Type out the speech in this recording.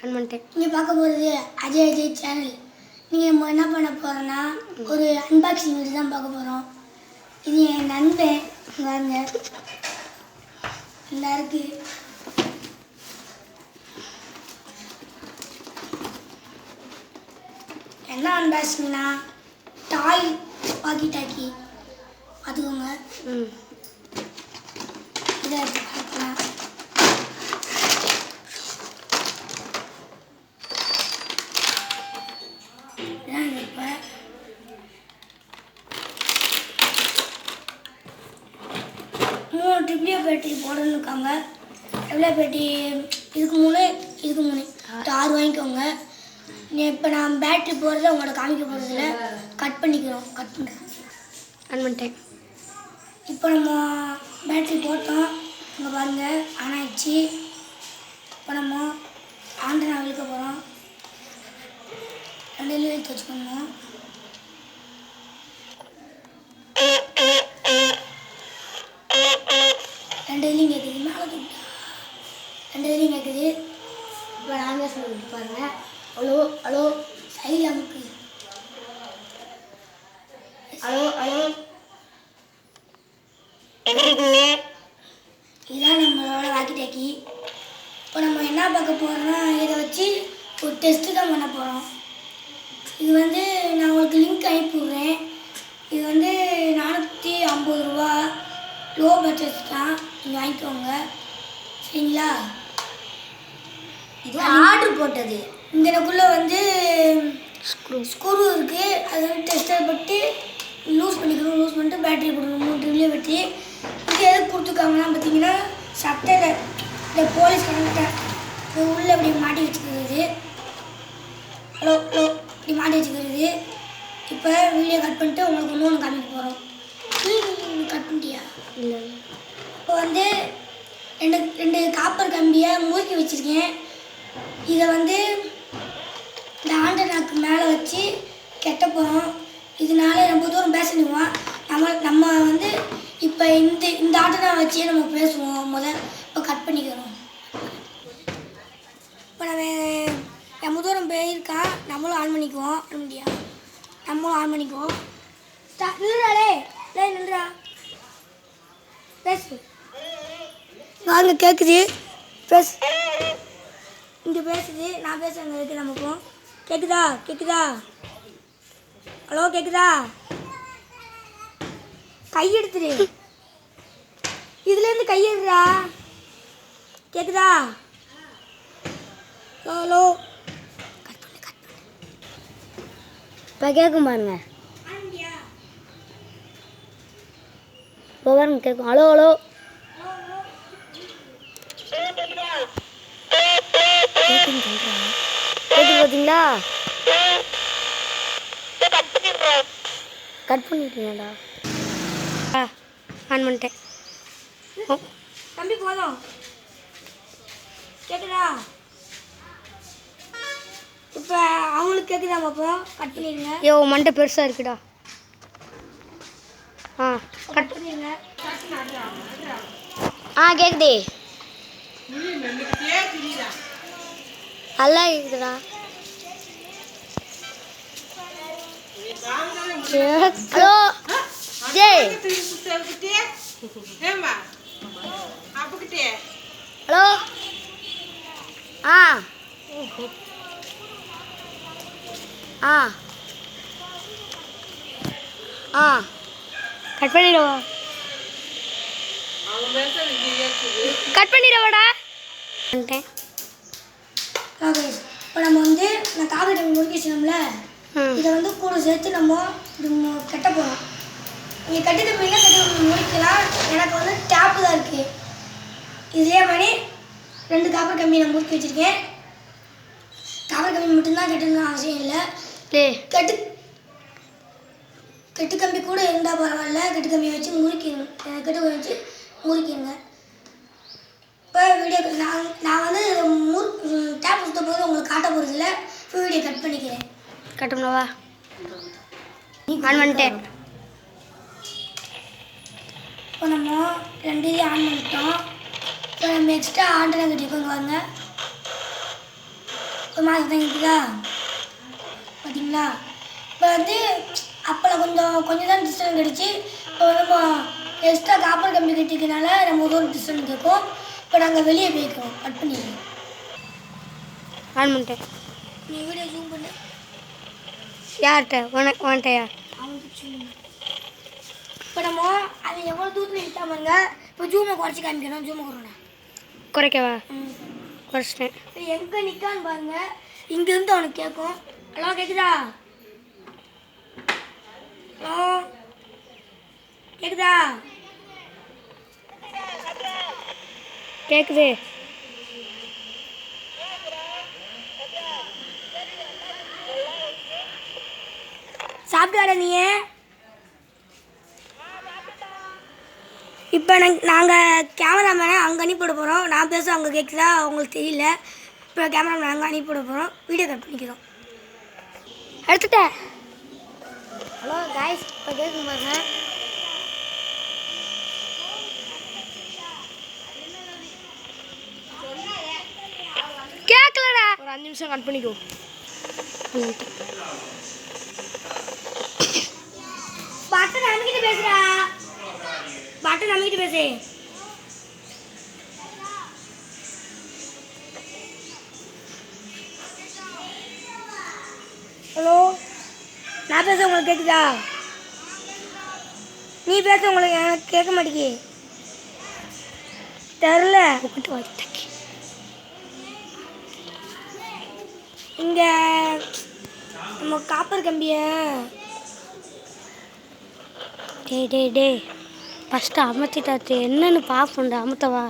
நீங்கள் பார்க்க போகிறது அஜய் அஜய் சேனல். நீங்கள் நம்ம என்ன பண்ண போகிறோன்னா ஒரு அன்பாக்சிங் வீடியோ தான் பார்க்க போகிறோம். இது என் நண்பன் வாங்க நல்லா இருக்கு. என்ன அன்பாக்சிங்னா டாய் வாக்கி டாக்கி பார்த்துக்கோங்க. இதை எடுத்து பார்க்கலாம். இப்போ 3 ட்ரிபிளியோ பேட்டரி போடணுன்னு இருக்காங்க. எவ்வளோ பேட்டரி? இதுக்கு 3 6 வாங்கிக்கோங்க. இப்போ நான் பேட்டரி போடுறத உங்களோட காமிக்க போகிறதில்ல, கட் பண்ணிக்கிறோம். கட் பண்ணிட்டேன். இப்போ நம்ம பேட்டரி போட்டோம். இங்கே பாருங்கள், ஆன் ஆயிடுச்சு. இப்போ நம்ம ஆண்டனா இழுக்க போகிறோம். 2 இழுத்து வச்சுக்கணும். கேட்குது, மேலே தூக்கிட்டா 2 கேட்குது. இப்போ நான் பேசுகிறது பாருங்கள். ஹலோ ஹலோ சைடில் அமுக்கு. ஹலோ ஹலோ இதுதான் நம்மளோட வாக்கி டாக்கி. இப்போ நம்ம என்ன பார்க்க போகிறோம்னா இதை வச்சு ஒரு டெஸ்ட்டு தான் பண்ண போகிறோம். இது நான் உங்களுக்கு லிங்க் அனுப்பிவிட்றேன். இது 450 ரூபா, லோ பட்ஜெட் தான். நீங்கள் வாங்கிக்கோங்க, சரிங்களா? இது ஆர்டர் போட்டது. இதனுக்குள்ளே ஸ்க்ரூ இருக்குது. அது டெஸ்டர் போட்டு லூஸ் பண்ணிக்கணும். லூஸ் பண்ணிட்டு பேட்டரி போடணும். 3 ட்ரிபிளியோ பேட்டரி. இது எதுக்கு கொடுத்துருக்காங்கன்னா பார்த்தீங்கன்னா, சட்டையில் இந்த போலீஸ் கரெக்டாக உள்ளே அப்படி மாட்டி வச்சுக்கிறது. ஹலோ ஹலோ இப்படி மாட்டி வச்சுக்கிறது. இப்போ வீடியோ கட் பண்ணிட்டு உங்களுக்கு இன்னொன்று காமிக்க போகிறோம். கட் பண்ணிட்டியா? இல்லை. இப்போ 2 காப்பர் கம்பியை முறுக்கி வச்சுருக்கேன். இதை இந்த ஆண்டனாக்கு மேலே வச்சு கெட்ட போகிறோம். இதனால ரொம்ப தூரம் பேசணுவோம். நம்ம இப்போ இந்த ஆண்டனா வச்சே நம்ம பேசுவோம். இப்போ கட் பண்ணிக்கிறோம். இப்போ ரொம்ப தூரம் போயிருக்கான். நம்மளும் ஆன் பண்ணிக்குவோம். நம்மளும் ஆன் பண்ணிக்குவோம். நில்றாளே, நில்றா, பேசு. வாங்க, கேட்குது, பேசு. இங்கே பேசுது, நான் பேச அங்கே இருக்குது. நமக்கும் கேட்குதா? ஹலோ, கேட்குதா? கையெடுத்துரு, இதுலேருந்து கையெடுறா. கேட்குதா? ஹலோ, கட் பண்ணு. இப்போ கேட்கும் பாருங்க. இப்போ பாருங்க, கேட்கும். ஹலோ ஹலோ பார்த்தீங்களா? கட் பண்ணிட்டீங்கடா. ஆன் பண்ணிட்டேன். தம்பி போதும். கேட்குதா? இப்போ அவங்களுக்கு கேட்குதா? அப்போ கட் பண்ணிடுங்க. ஐயோ, மண்டை பெருசாக இருக்குடா. கட் பண்ணிடுங்க. கேட்குதே. நல்லா இருக்குதுடா. ஹலோ ஜெய். ஹலோ. கட் பண்ணிடுவா. கட் பண்ணிடுவாடா. இப்போ நம்ம நான் காவிரி முறுக்கி வச்சுனோம்ல, இதை கூட சேர்த்து நம்ம கட்ட போகிறோம். நீங்கள் கட்டி தம்பியில் கட்டி முடிக்கலாம். எனக்கு டேப்பு தான் இருக்குது. இதே மாதிரி 2 காப்பர் கம்பி நான் முறுக்கி வச்சுருக்கேன். காப்பர் கம்பி மட்டும்தான் கட்டணும்னு அவசியம் இல்லை. கட்டு கம்பி கூட இருந்தால் பரவாயில்ல. கட்டு கம்பியை வச்சு முறுக்கிடணும். கட்டு கம்பி வச்சு முறுக்கிடுங்க. இப்போ வீடியோ நான் டேப் சுத்த போது உங்களுக்கு காட்ட போகிறதில்ல. இப்போ வீடியோ கட் பண்ணிக்கிறேன். கட்டணும்வா? ஆன் பண்ணிட்டேன். இப்போ நம்ம 2 ஆன் பண்ணிட்டோம். இப்போ நம்ம எக்ஸ்ட்ரா ஆண்டனா கட்டிருக்கோங்க. வாங்க, ஒரு மாதம் இருக்குதா பார்த்தீங்களா? இப்போ வந்து அப்போல்லாம் கொஞ்சம் தான் டிஸ்டன்ஸ் கிடச்சி. இப்போ நம்ம எக்ஸ்ட்ரா காப்பர் கம்பி கட்டிக்கிறதுனால நம்ம ஒரு டிஸ்டன்ஸ் கேட்கும். இப்போ நாங்கள் வெளியே போய்க்கிறோம். கட் பண்ணிடுறோம். ஆன் பண்ணிட்டேன். நீ வீடியோ ஜூம் பண்ணு. யார்கிட்ட உன்கிட்டயா? அவனுக்கு இப்போ நம்ம அதை எவ்வளோ தூரத்தில் நிற்காமங்க. இப்போ ஜூமை குறைச்சி காமிக்கணும். ஜூமை குறைண்ணா குறைக்கவா? குறைச்சிட்டேன். இப்போ எங்கே நிற்கான்னு பாருங்க. இங்கேருந்து அவனுக்கு கேட்கும். ஹலோ கேட்குதா? ஹலோ கேட்குதா? கேட்குது. சாப்பிட்டாடா நீ? இப்போ நாங்கள் கேமராமேனை அங்கே அனுப்பிவிட போகிறோம். நான் பேச அங்கே கேட்குதா அவங்களுக்கு தெரியல. இப்போ கேமராமேன் அங்கே அனுப்பிவிட போகிறோம். வீடியோ கட் பண்ணிக்கிறோம். எடுத்துட்டேன். ஹலோ காய்ஸ், இப்போ கேட்கும் பாருங்க. கேட்கலடா. ஒரு 5 நிமிஷம் கட் பண்ணிக்கோ. பட்டன் நம்மகிட்ட பேசுறா. பட்டன் நம்மகிட்ட பேசு. ஹலோ, நான் பேச உங்களுக்கு கேட்குதா? நீ பேச உங்களுக்கு எனக்கு கேட்க மாட்டேங்கி. தெரில. இங்கே நம்ம காப்பர் கம்பியை டே ஃபஸ்ட்டு அமர்த்திட்டாச்சு. என்னன்னு பார்ப்போம்டா. அமுத்தவா?